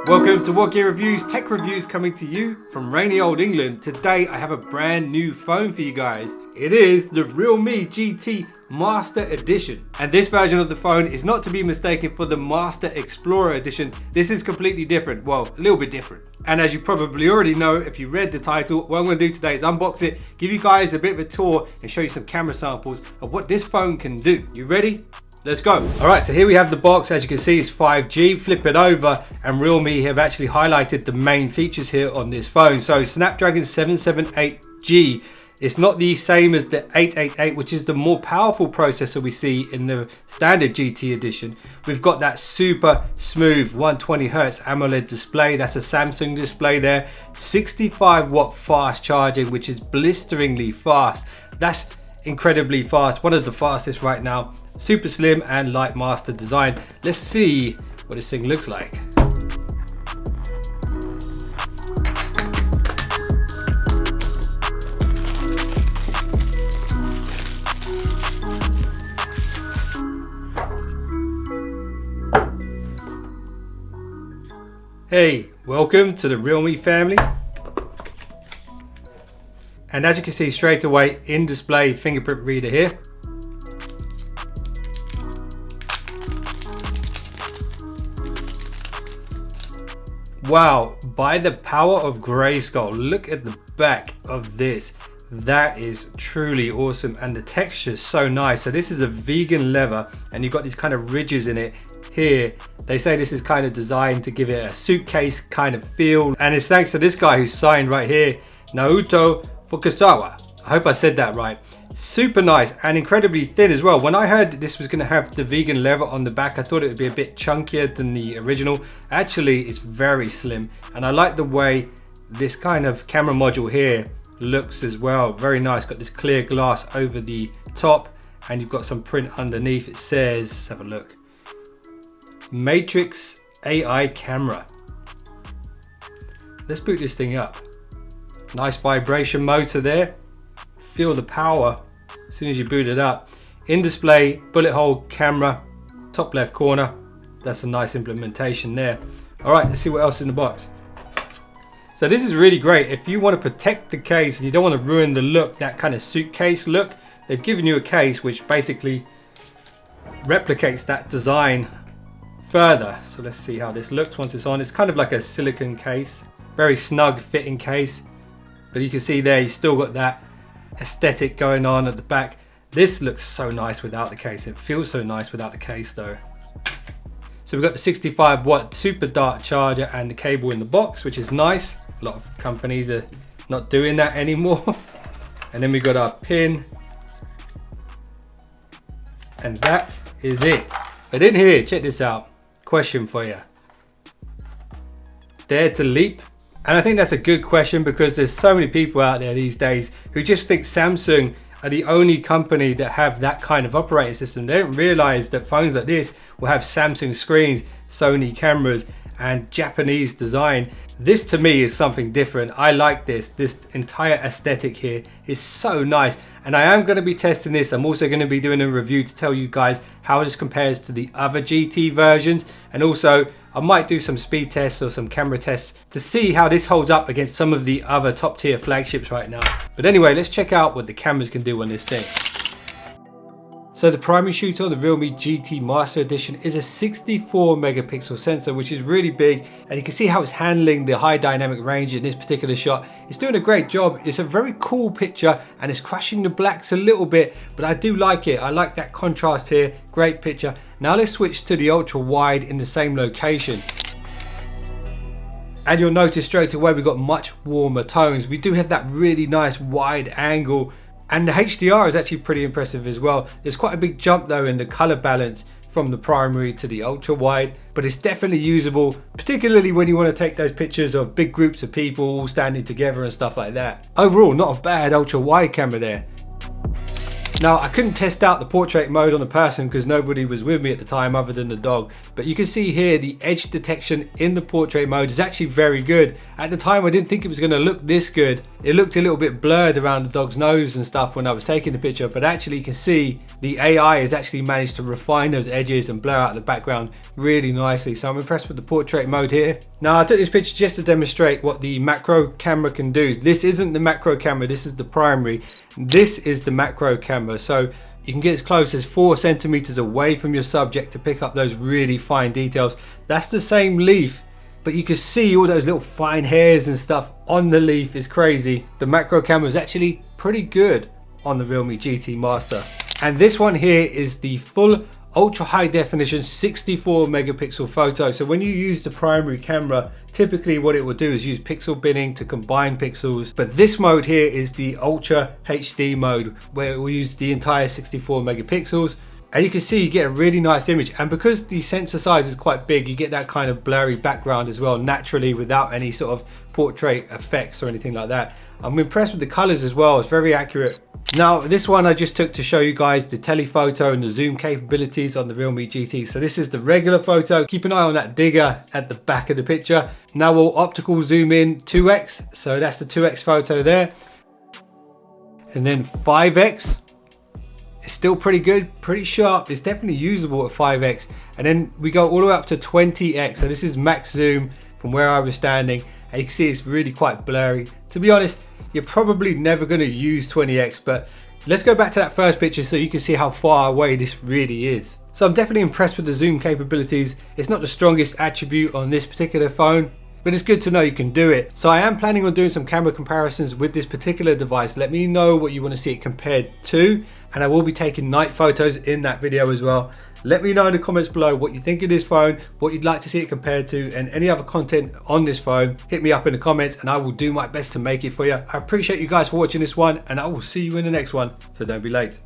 Welcome to WhatGear Reviews, tech reviews coming to you from rainy old England. Today I have a brand new phone for you guys. It is the Realme GT Master Edition. And this version of the phone is not to be mistaken for the Master Explorer Edition. This is completely different, well, a little bit different. And as you probably already know, if you read the title, what I'm going to do today is unbox it, give you guys a bit of a tour and show you some camera samples of what this phone can do. You ready? Let's go. All right, so here we have the box. As you can see, it's 5G. Flip it over and Realme have actually highlighted the main features here on this phone. So Snapdragon 778G. It's not the same as the 888, which is the more powerful processor we see in the standard GT edition. We've got that super smooth 120 Hz AMOLED display. That's a Samsung display there. 65 watt fast charging, which is blisteringly fast. That's incredibly fast, one of the fastest right now. Super slim and light master design. Let's see what this thing looks like. Hey, welcome to the Realme family. And as you can see straight away, in display fingerprint reader here. Wow, by the power of grayscale, look at the back of this. That is truly awesome, and the texture is so nice. So this is a vegan leather and you've got these kind of ridges in it here. They say this is kind of designed to give it a suitcase kind of feel, and it's thanks to this guy who's signed right here, Naoto Fukusawa. I hope I said that right. Super nice and incredibly thin as well. When I heard this was going to have the vegan leather on the back, I thought it would be a bit chunkier than the original. Actually, it's very slim, and I like the way this kind of camera module here looks as well. Very nice. Got this clear glass over the top, and you've got some print underneath. It says, let's have a look, Matrix AI camera. Let's boot this thing up. Nice vibration motor there. Feel the power as soon as you boot it up. In display, bullet hole camera, top left corner. That's a nice implementation there. All right, let's see what else is in the box. So this is really great. If you want to protect the case and you don't want to ruin the look, that kind of suitcase look, they've given you a case which basically replicates that design further. So let's see how this looks once it's on. It's kind of like a silicone case, very snug fitting case. But you can see there, you still got that aesthetic going on at the back. This looks so nice without the case. It feels so nice without the case though. So we've got the 65 watt super dart charger and the cable in the box, which is nice. A lot of companies are not doing that anymore. And then we got our pin. And that is it. But in here, check this out. Question for you. Dare to leap? And I think that's a good question, because there's so many people out there these days who just think Samsung are the only company that have that kind of operating system. They don't realize that phones like this will have Samsung screens, Sony cameras, and Japanese design. This to me is something different. I like this. This entire aesthetic here is so nice. And I am going to be testing this. I'm also going to be doing a review to tell you guys how this compares to the other GT versions. And also I might do some speed tests or some camera tests to see how this holds up against some of the other top tier flagships right now. But anyway, let's check out what the cameras can do on this thing. So the primary shooter on the Realme GT Master Edition is a 64 megapixel sensor, which is really big, and you can see how it's handling the high dynamic range in this particular shot. It's doing a great job. It's a very cool picture and it's crushing the blacks a little bit, but I do like it. I like that contrast here. Great picture. Now let's switch to the ultra wide in the same location. And you'll notice straight away we've got much warmer tones. We do have that really nice wide angle. And the HDR is actually pretty impressive as well. There's quite a big jump though in the color balance from the primary to the ultra wide, but it's definitely usable, particularly when you want to take those pictures of big groups of people all standing together and stuff like that. Overall, not a bad ultra wide camera there. Now, I couldn't test out the portrait mode on the person because nobody was with me at the time other than the dog, but you can see here the edge detection in the portrait mode is actually very good. At the time I didn't think it was going to look this good. It looked a little bit blurred around the dog's nose and stuff when I was taking the picture, but actually you can see the AI has actually managed to refine those edges and blur out the background really nicely. So I'm impressed with the portrait mode here. Now, I took this picture just to demonstrate what the macro camera can do. This isn't the macro camera, this is the primary. This is the macro camera, so you can get as close as 4 centimeters away from your subject to pick up those really fine details. That's the same leaf, but you can see all those little fine hairs and stuff on the leaf. Is crazy. The macro camera is actually pretty good on the Realme GT Master. And this one here is the full ultra high definition 64 megapixel photo. So when you use the primary camera, typically what it will do is use pixel binning to combine pixels, but this mode here is the ultra HD mode where it will use the entire 64 megapixels, and you can see you get a really nice image. And because the sensor size is quite big, you get that kind of blurry background as well naturally without any sort of portrait effects or anything like that. I'm impressed with the colors as well, it's very accurate. Now, this one I just took to show you guys the telephoto and the zoom capabilities on the Realme GT. So this is the regular photo. Keep an eye on that digger at the back of the picture. Now we'll optical zoom in 2x. So that's the 2x photo there. And then 5x. It's still pretty good, pretty sharp. It's definitely usable at 5x. And then we go all the way up to 20x. So this is max zoom from where I was standing. And you can see it's really quite blurry. To be honest, you're probably never going to use 20x, but let's go back to that first picture so you can see how far away this really is. So I'm definitely impressed with the zoom capabilities. It's not the strongest attribute on this particular phone, but it's good to know you can do it. So I am planning on doing some camera comparisons with this particular device. Let me know what you want to see it compared to, and I will be taking night photos in that video as well. Let me know in the comments below what you think of this phone, what you'd like to see it compared to, and any other content on this phone. Hit me up in the comments and I will do my best to make it for you. I appreciate you guys for watching this one, and I will see you in the next one, so don't be late.